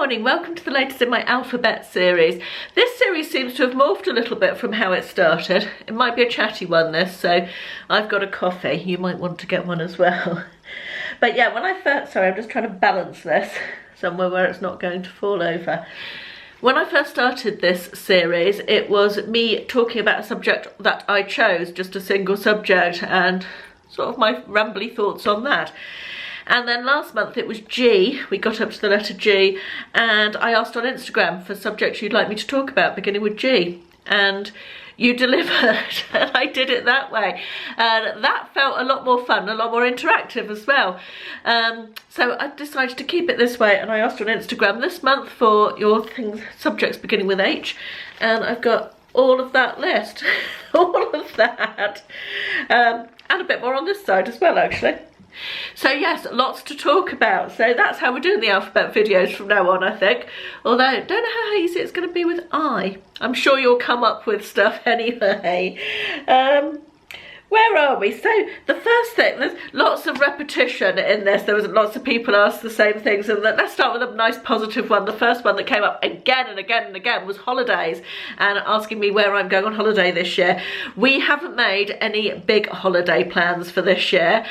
morning, welcome to the latest in my alphabet series. This series seems to have morphed a little bit from how it started. It might be a chatty one this, so I've got a coffee. You might want to get one as well. But yeah, when I first, sorry, I'm just trying to balance this somewhere where it's not going to fall over. When I first started this series, it was me talking about a subject that I chose, just a single subject, and sort of my rambly thoughts on that. And then last month it was G, we got up to the letter G, and I asked on Instagram for subjects you'd like me to talk about beginning with G, and you delivered, and I did it that way. And that felt a lot more fun, a lot more interactive as well. So I decided to keep it this way, and I asked on Instagram this month for your subjects beginning with H, and I've got all of that list, all of that, and a bit more on this side as well actually. So yes, lots to talk about. So that's how we're doing the alphabet videos from now on, I think. Although, don't know how easy it's going to be with I. I'm sure you'll come up with stuff anyway. Where are we? So the first thing, there's lots of repetition in this. There was lots of people asked the same things, and let's start with a nice positive one. The first one that came up again and again and again was holidays, and asking me where I'm going on holiday this year. We haven't made any big holiday plans for this year.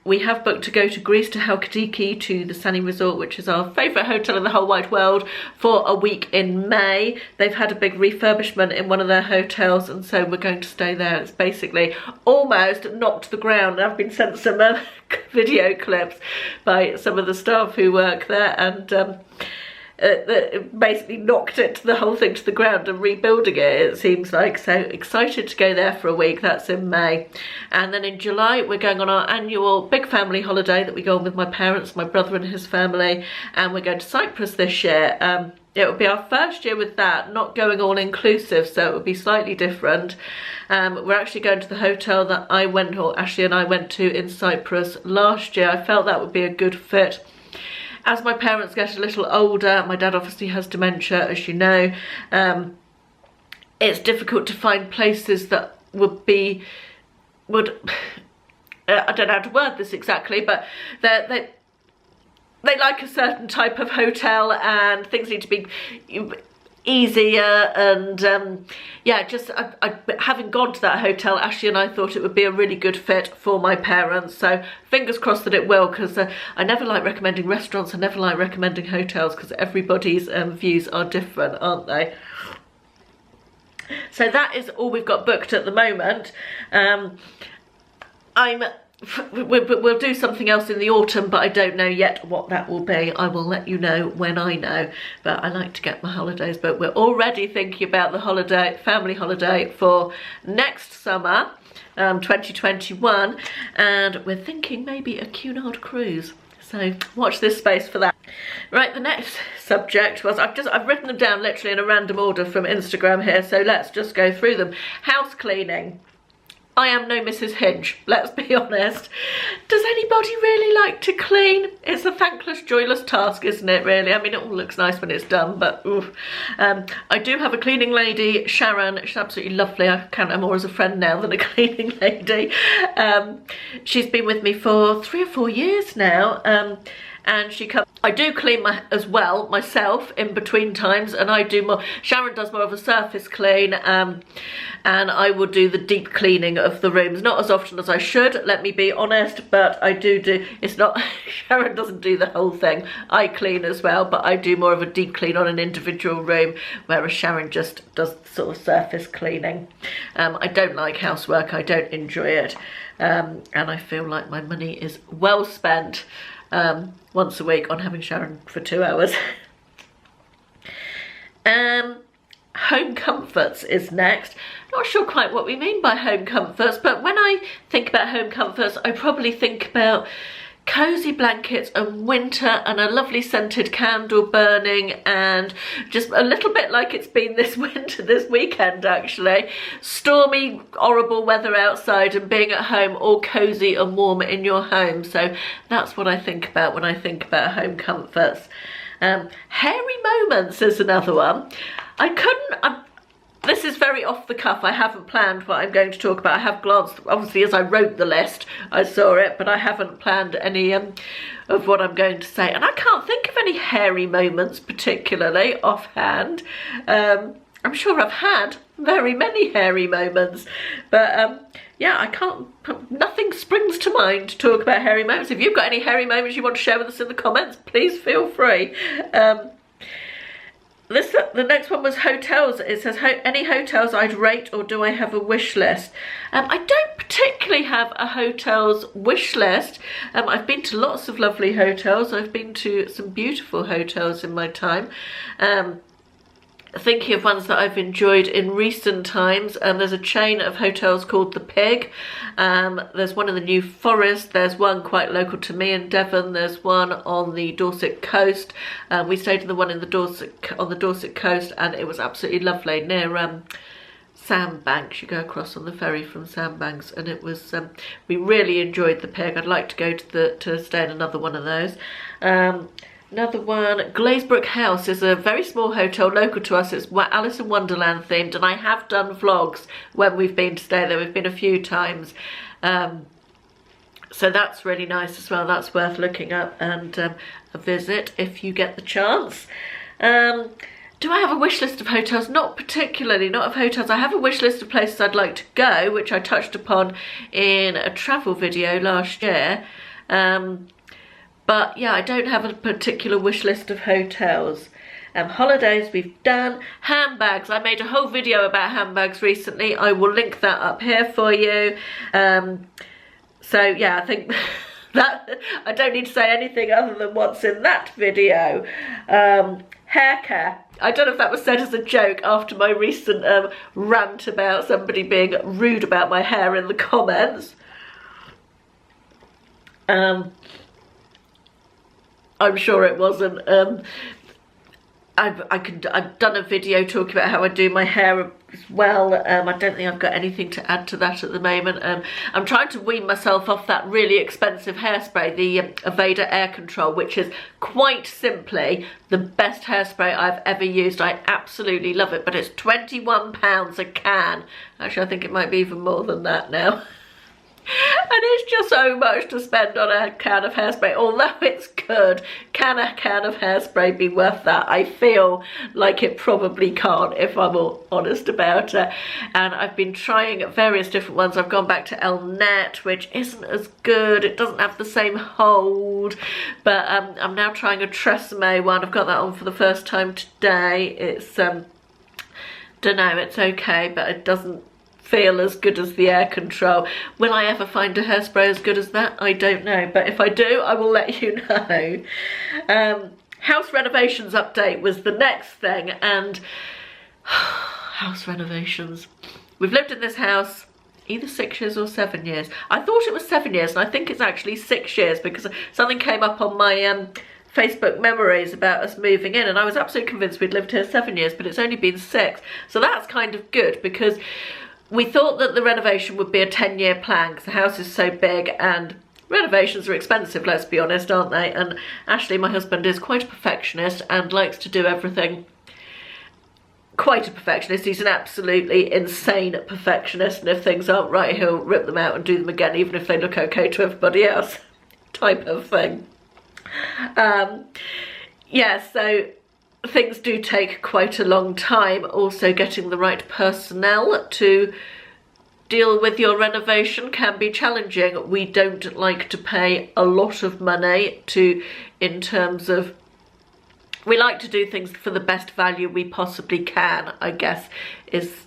We have booked to go to Greece, to Halkidiki, to the Sunny Resort, which is our favourite hotel in the whole wide world, for a week in May. They've had a big refurbishment in one of their hotels, and so we're going to stay there. It's basically almost knocked the ground. I've been sent some video clips by some of the staff who work there, and basically knocked the whole thing to the ground and rebuilding it seems like. So excited to go there for a week. That's in May. And then in July we're going on our annual big family holiday that we go on with my parents, my brother and his family, and we're going to Cyprus this year. It will be our first year with that, not going all inclusive, so it will be slightly different. We're actually going to the hotel that Ashley and I went to in Cyprus last year. I felt that would be a good fit. As my parents get a little older, my dad obviously has dementia, as you know, it's difficult to find places that would I don't know how to word this exactly, but they like a certain type of hotel, and things need to be easier, and yeah, just having gone to that hotel, Ashley and I thought it would be a really good fit for my parents, so fingers crossed that it will, because I never like recommending restaurants, I never like recommending hotels, because everybody's views are different, aren't they? So that is all we've got booked at the moment. We'll do something else in the autumn, but I don't know yet what that will be. I will let you know when I know, but I like to get my holidays. But we're already thinking about the family holiday for next summer, 2021, and we're thinking maybe a Cunard cruise. So watch this space for that. Right, the next subject was, I've written them down literally in a random order from Instagram here, so let's just go through them. House cleaning. I am no Mrs. Hinge, let's be honest. Does anybody really like to clean? It's a thankless, joyless task, isn't it, really? I mean, it all looks nice when it's done, but oof. I do have a cleaning lady, Sharon. She's absolutely lovely. I count her more as a friend now than a cleaning lady. She's been with me for 3 or 4 years now. And she comes. I do clean as well myself in between times, and I do more. Sharon does more of a surface clean, and I will do the deep cleaning of the rooms. Not as often as I should, let me be honest, but I do. It's not. Sharon doesn't do the whole thing. I clean as well, but I do more of a deep clean on an individual room, whereas Sharon just does sort of surface cleaning. I don't like housework. I don't enjoy it, and I feel like my money is well spent. Once a week on having Sharon for 2 hours. Home comforts is next. Not sure quite what we mean by home comforts, but when I think about home comforts, I probably think about cozy blankets and winter and a lovely scented candle burning, and just a little bit like it's been this weekend actually. Stormy, horrible weather outside, and being at home all cozy and warm in your home. So that's what I think about when I think about home comforts. Hairy moments is another one. this is very off the cuff. I haven't planned what I'm going to talk about. I have glanced, obviously, as I wrote the list, I saw it, but I haven't planned any of what I'm going to say. And I can't think of any hairy moments particularly offhand. I'm sure I've had very many hairy moments, but yeah, I can't, nothing springs to mind to talk about hairy moments. If you've got any hairy moments you want to share with us in the comments, please feel free. The next one was hotels. It says, any hotels I'd rate, or do I have a wish list? I don't particularly have a hotels wish list. I've been to lots of lovely hotels. I've been to some beautiful hotels in my time. Thinking of ones that I've enjoyed in recent times, there's a chain of hotels called The Pig. There's one in the New Forest. There's one quite local to me in Devon. There's one on the Dorset coast. We stayed in the one on the Dorset coast, and it was absolutely lovely, near Sandbanks. You go across on the ferry from Sandbanks, and it was we really enjoyed The Pig. I'd like to go to stay in another one of those. Another one, Glazebrook House, is a very small hotel local to us. It's Alice in Wonderland themed, and I have done vlogs when we've been to stay there. We've been a few times. So that's really nice as well. That's worth looking up and a visit if you get the chance. Do I have a wish list of hotels? Not particularly, not of hotels. I have a wish list of places I'd like to go, which I touched upon in a travel video last year. But yeah, I don't have a particular wish list of hotels. Holidays we've done. Handbags, I made a whole video about handbags recently. I will link that up here for you. So yeah, I think that I don't need to say anything other than what's in that video. Hair care. I don't know if that was said as a joke after my recent rant about somebody being rude about my hair in the comments. I'm sure it wasn't. I've done a video talking about how I do my hair as well. I don't think I've got anything to add to that at the moment. I'm trying to wean myself off that really expensive hairspray, the Aveda Air Control, which is quite simply the best hairspray I've ever used. I absolutely love it, but it's £21 a can. Actually, I think it might be even more than that now. And it's just so much to spend on a can of hairspray. Although it's good, can a can of hairspray be worth that? I feel like it probably can't, if I'm all honest about it. And I've been trying various different ones. I've gone back to El Net, which isn't as good. It doesn't have the same hold. But I'm now trying a Tresemme one. I've got that on for the first time today. It's don't know, it's okay, but it doesn't feel as good as the Air Control. Will I ever find a hairspray as good as that? I don't know, but if I do, I will let you know. House renovations update was the next thing, and house renovations. We've lived in this house either 6 years or 7 years. I thought it was 7 years, and I think it's actually 6 years, because something came up on my Facebook memories about us moving in, and I was absolutely convinced we'd lived here 7 years, but it's only been 6. So that's kind of good, because we thought that the renovation would be a 10-year plan, because the house is so big and renovations are expensive, let's be honest, aren't they? And Ashley, my husband, is quite a perfectionist and likes to do everything. Quite a perfectionist. He's an absolutely insane perfectionist, and if things aren't right, he'll rip them out and do them again, even if they look okay to everybody else, type of thing. Yeah, so things do take quite a long time. Also, getting the right personnel to deal with your renovation can be challenging. We don't like to pay a lot of money in terms of, we like to do things for the best value we possibly can, I guess is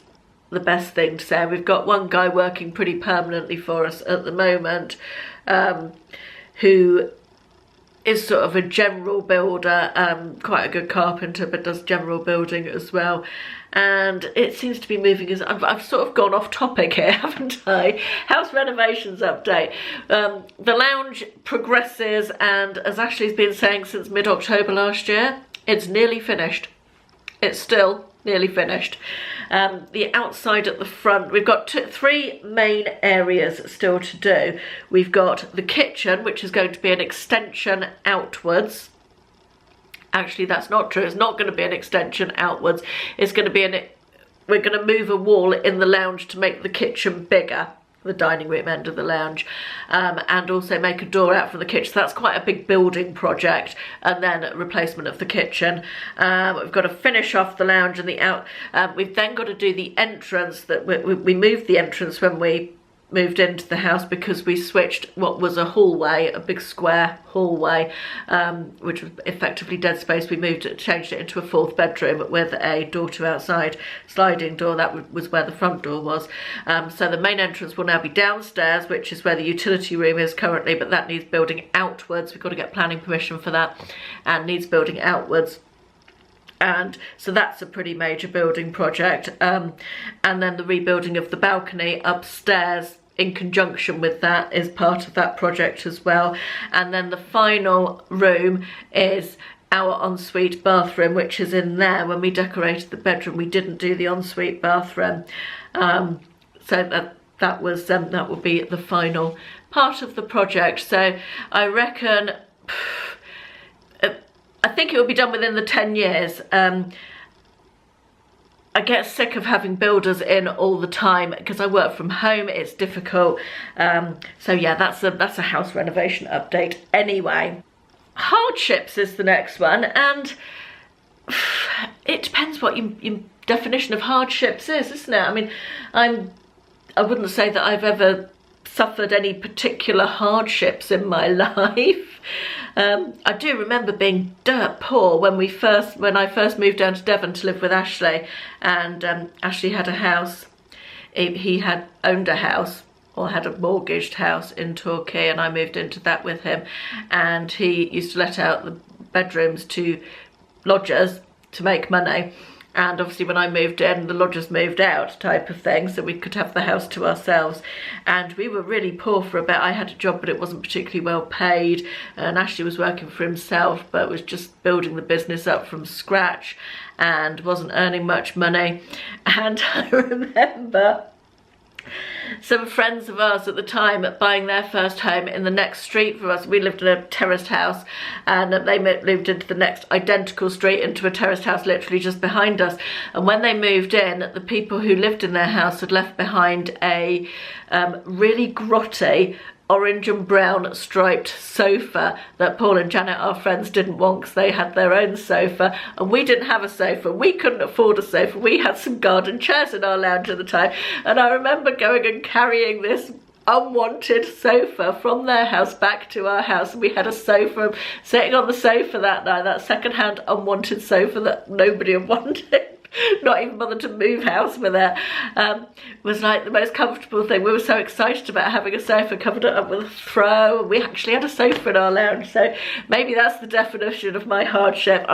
the best thing to say. We've got one guy working pretty permanently for us at the moment, who is sort of a general builder, quite a good carpenter, but does general building as well. And it seems to be moving as, I've sort of gone off topic here, haven't I? House renovations update. The lounge progresses, and as Ashley's been saying since mid-October last year, it's nearly finished. It's still nearly finished. The outside at the front, we've got three main areas still to do. We've got the kitchen, which is going to be an extension outwards. Actually, that's not true. It's not going to be an extension outwards. It's going to be we're going to move a wall in the lounge to make the kitchen bigger, the dining room end of the lounge, and also make a door out from the kitchen. So that's quite a big building project, and then a replacement of the kitchen. We've got to finish off the lounge and the out. We've then got to do the entrance. That we moved the entrance when we moved into the house, because we switched what was a hallway, a big square hallway, which was effectively dead space. We changed it into a 4th bedroom with a door to outside sliding door. That was where the front door was. So the main entrance will now be downstairs, which is where the utility room is currently, but that needs building outwards. We've got to get planning permission for that, and needs building outwards. And so that's a pretty major building project, and then the rebuilding of the balcony upstairs in conjunction with that is part of that project as well. And then the final room is our ensuite bathroom, which is in there. When we decorated the bedroom, we didn't do the ensuite bathroom, so that will be the final part of the project. So I reckon, I think it will be done within the 10 years. I get sick of having builders in all the time because I work from home. It's difficult. So yeah, that's a house renovation update. Anyway, Hardships is the next one, and it depends what your definition of hardships is, isn't it? I mean, I wouldn't say that I've ever suffered any particular hardships in my life. I do remember being dirt poor when I first moved down to Devon to live with Ashley, and Ashley had a house. He had owned a house, or had a mortgaged house in Torquay, and I moved into that with him, and he used to let out the bedrooms to lodgers to make money. And obviously when I moved in, the lodgers moved out, type of thing, so we could have the house to ourselves. And we were really poor for a bit. I had a job, but it wasn't particularly well paid, and Ashley was working for himself, but was just building the business up from scratch and wasn't earning much money. And I remember some friends of ours at the time buying their first home in the next street from us. We lived in a terraced house, and they moved into the next identical street into a terraced house literally just behind us. And when they moved in, the people who lived in their house had left behind a really grotty orange and brown striped sofa that Paul and Janet, our friends, didn't want because they had their own sofa, and we didn't have a sofa. We couldn't afford a sofa. We had some garden chairs in our lounge at the time, and I remember going and carrying this unwanted sofa from their house back to our house, and we had a sofa, sitting on the sofa that night, that second-hand unwanted sofa that nobody had wanted. Not even bothered to move house with it. Was like the most comfortable thing. We were so excited about having a sofa, covered it up with a throw, and we actually had a sofa in our lounge. So maybe that's the definition of my hardship.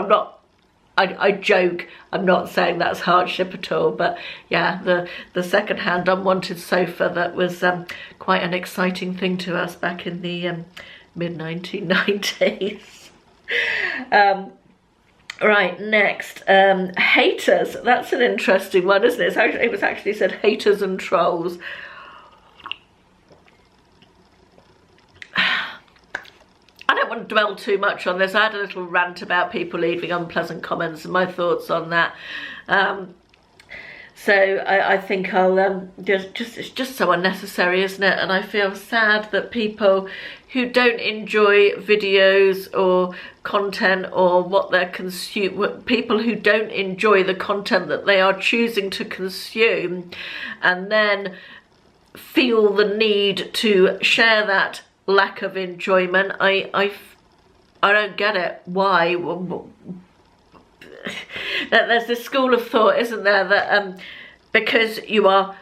I joke, I'm not saying that's hardship at all, but yeah, the second-hand unwanted sofa, that was quite an exciting thing to us back in the mid-1990s. Right, next, haters. That's an interesting one, isn't it? It was actually said haters and trolls. I don't want to dwell too much on this. I had a little rant about people leaving unpleasant comments and my thoughts on that. So I think I'll it's just so unnecessary, isn't it? And I feel sad that people who don't enjoy videos or content or what they're people who don't enjoy the content that they are choosing to consume, and then feel the need to share that lack of enjoyment. I don't get it. Why? There's this school of thought, isn't there, that because you are,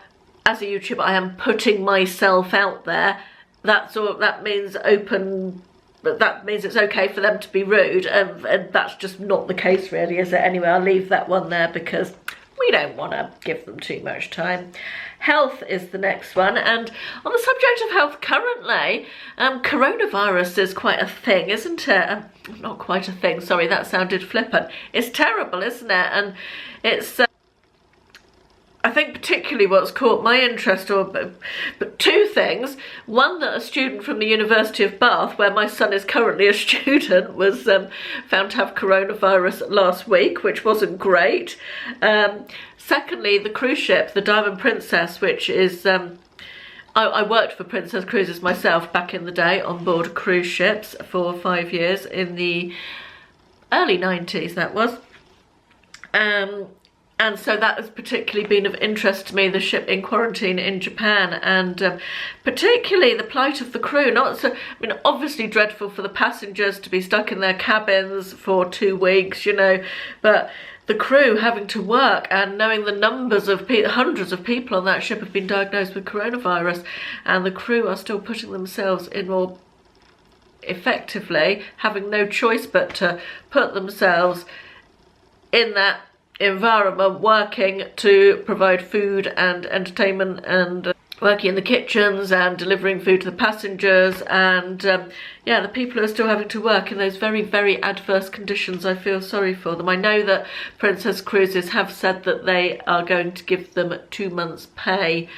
as a YouTuber, I am putting myself out there, that's all. That means it's okay for them to be rude, and that's just not the case, really, is it? Anyway, I'll leave that one there because we don't want to give them too much time. Health is the next one, and on the subject of health currently, coronavirus is quite a thing, isn't it? Not quite a thing, sorry, that sounded flippant. It's terrible, isn't it? And it's I think particularly what's caught my interest, but two things. One, that a student from the University of Bath, where my son is currently a student, was found to have coronavirus last week, which wasn't great. Secondly, the cruise ship, the Diamond Princess, which is... I worked for Princess Cruises myself back in the day on board cruise ships for 5 years in the early 90s, that was. And so that has particularly been of interest to me, the ship in quarantine in Japan, and particularly the plight of the crew. Not so, I mean, obviously dreadful for the passengers to be stuck in their cabins for 2 weeks, you know, but the crew having to work and knowing the numbers of hundreds of people on that ship have been diagnosed with coronavirus, and the crew are still putting themselves in, or effectively having no choice but to put themselves in that environment, working to provide food and entertainment, and working in the kitchens and delivering food to the passengers, and yeah, the people who are still having to work in those very, very adverse conditions. I feel sorry for them. I know that Princess Cruises have said that they are going to give them 2 months pay,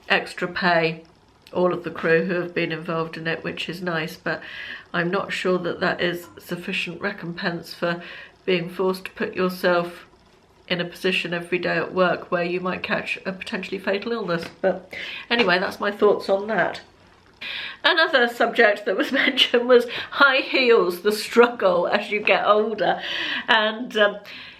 extra pay, all of the crew who have been involved in it, which is nice, but I'm not sure that that is sufficient recompense for being forced to put yourself in a position every day at work where you might catch a potentially fatal illness. But anyway, that's my thoughts on that. Another subject that was mentioned was high heels, the struggle as you get older. And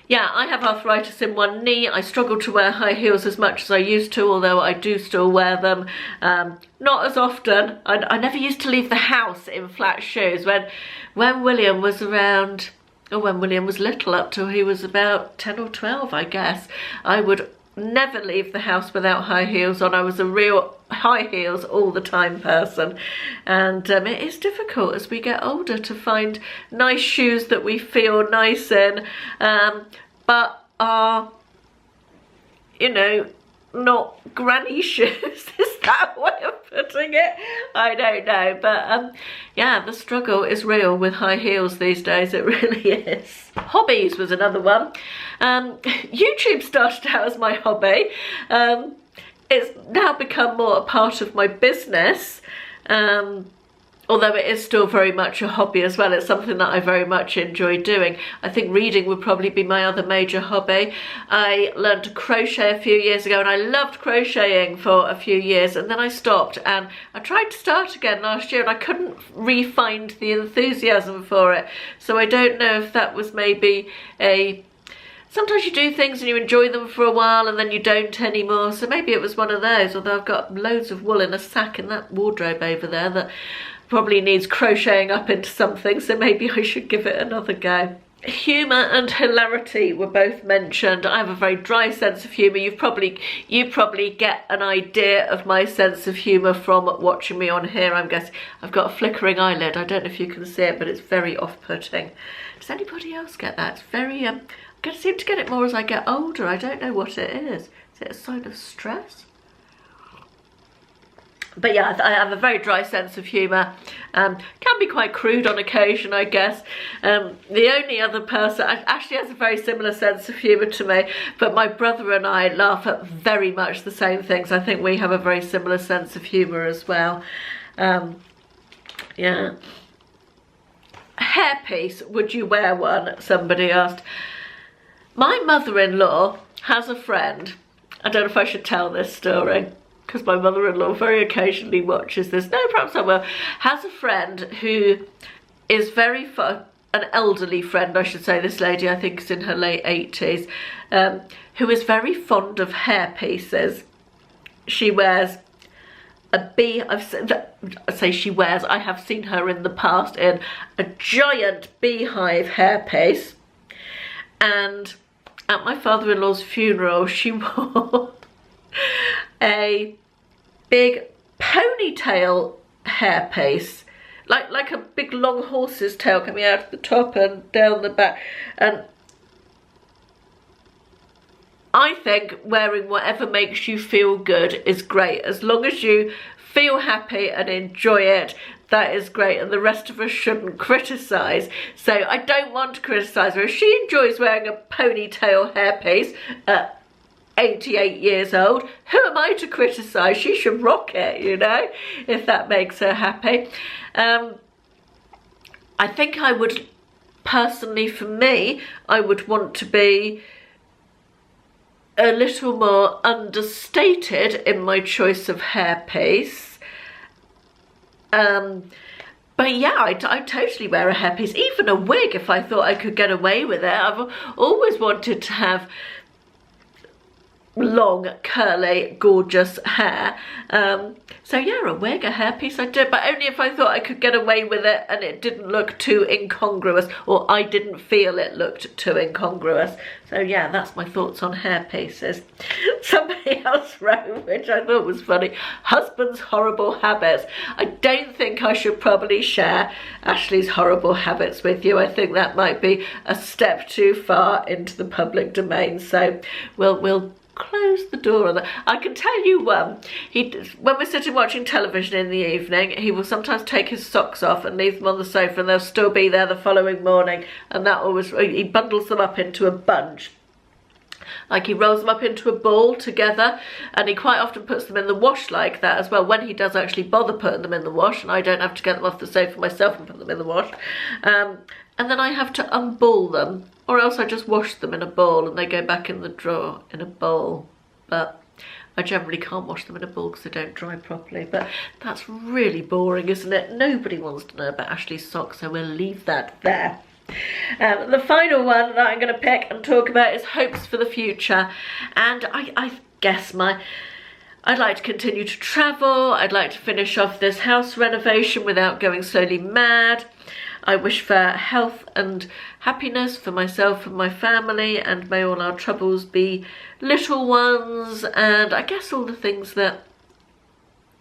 yeah, I have arthritis in one knee. I struggle to wear high heels as much as I used to, although I do still wear them. Not as often. I never used to leave the house in flat shoes. When William was around... or when William was little, up till he was about 10 or 12, I guess, I would never leave the house without high heels on. I was a real high heels all the time person, and it is difficult as we get older to find nice shoes that we feel nice in, but are, you know, not granny shoes. Is that a way of putting it? I don't know, but yeah, the struggle is real with high heels these days. It really is. Hobbies was another one. YouTube started out as my hobby. It's now become more a part of my business, although it is still very much a hobby as well. It's something that I very much enjoy doing. I think reading would probably be my other major hobby. I learned to crochet a few years ago, and I loved crocheting for a few years, and then I stopped, and I tried to start again last year, and I couldn't re-find the enthusiasm for it. So I don't know if that was maybe a... Sometimes you do things and you enjoy them for a while and then you don't anymore, so maybe it was one of those, although I've got loads of wool in a sack in that wardrobe over there that probably needs crocheting up into something, so maybe I should give it another go. Humour and hilarity were both mentioned. I have a very dry sense of humour. You probably get an idea of my sense of humour from watching me on here. I'm guessing I've got a flickering eyelid. I don't know if you can see it, but it's very off-putting. Does anybody else get that? It's very, I seem to get it more as I get older. I don't know what it is. Is it a sign of stress? But yeah, I have a very dry sense of humour. Can be quite crude on occasion, I guess. The only other person actually has a very similar sense of humour to me, but my brother and I laugh at very much the same things. I think we have a very similar sense of humour as well. Yeah. Hairpiece, would you wear one? Somebody asked. My mother-in-law has a friend. I don't know if I should tell this story, because my mother-in-law very occasionally watches this. No, perhaps I will. Has a friend who is very fun, an elderly friend, I should say. This lady, I think, is in her late 80s, who is very fond of hair pieces. She wears a I say she wears, I have seen her in the past in a giant beehive hairpiece. And at my father-in-law's funeral, she wore a big ponytail hairpiece, like a big long horse's tail coming out of the top and down the back. And I think wearing whatever makes you feel good is great. As long as you feel happy and enjoy it, that is great, and the rest of us shouldn't criticise. So I don't want to criticise her. If she enjoys wearing a ponytail hairpiece, 88 years old. Who am I to criticise? She should rock it, you know, if that makes her happy. I think I would, personally for me, I would want to be a little more understated in my choice of hairpiece. But yeah, I'd totally wear a hairpiece, even a wig if I thought I could get away with it. I've always wanted to have long, curly, gorgeous hair. So yeah, a wig, a hairpiece I'd do, but only if I thought I could get away with it and it didn't look too incongruous, or I didn't feel it looked too incongruous. So yeah, that's my thoughts on hairpieces. Somebody else wrote, which I thought was funny, husband's horrible habits. I don't think I should probably share Ashley's horrible habits with you. I think that might be a step too far into the public domain. So we'll close the door on that. I can tell you when we're sitting watching television in the evening, he will sometimes take his socks off and leave them on the sofa, and they'll still be there the following morning, and that always, he bundles them up into a bunch. Like he rolls them up into a ball together, and he quite often puts them in the wash like that as well, when he does actually bother putting them in the wash, and I don't have to get them off the sofa myself and put them in the wash. And then I have to unball them, or else I just wash them in a bowl and they go back in the drawer in a bowl. But I generally can't wash them in a bowl because they don't dry properly. But that's really boring, isn't it? Nobody wants to know about Ashley's socks, so we'll leave that there. The final one that I'm going to pick and talk about is hopes for the future. And I guess I'd like to continue to travel. I'd like to finish off this house renovation without going slowly mad. I wish for health and happiness for myself and my family, and may all our troubles be little ones, and I guess all the things that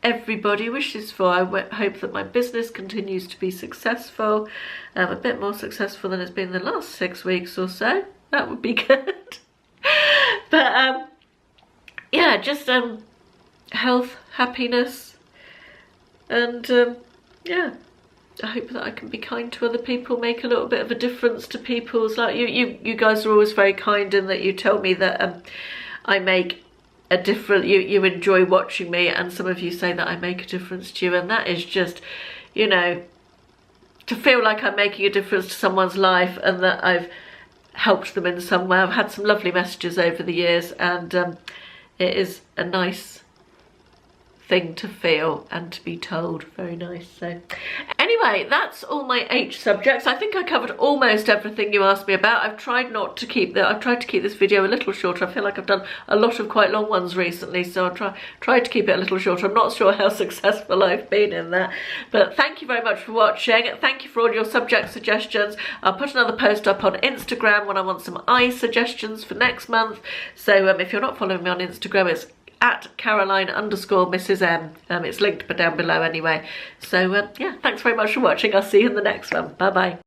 everybody wishes for. I hope that my business continues to be successful, a bit more successful than it's been the last 6 weeks or so. That would be good. But yeah, just health, happiness, and yeah, I hope that I can be kind to other people, make a little bit of a difference to people's, like you guys are always very kind in that you tell me that I make a difference, you enjoy watching me, and some of you say that I make a difference to you, and that is just, you know, to feel like I'm making a difference to someone's life and that I've helped them in some way. I've had some lovely messages over the years, and it is a nice thing to feel and to be told. Very nice. So anyway, that's all my H subjects. I think I covered almost everything you asked me about. I've tried to keep this video a little shorter. I feel like I've done a lot of quite long ones recently, so I'll try to keep it a little shorter. I'm not sure how successful I've been in that, but thank you very much for watching. Thank you for all your subject suggestions. I'll put another post up on Instagram when I want some eye suggestions for next month. So if you're not following me on Instagram, it's at Caroline_Mrs M. It's linked down below anyway. So yeah, thanks very much for watching. I'll see you in the next one. Bye bye.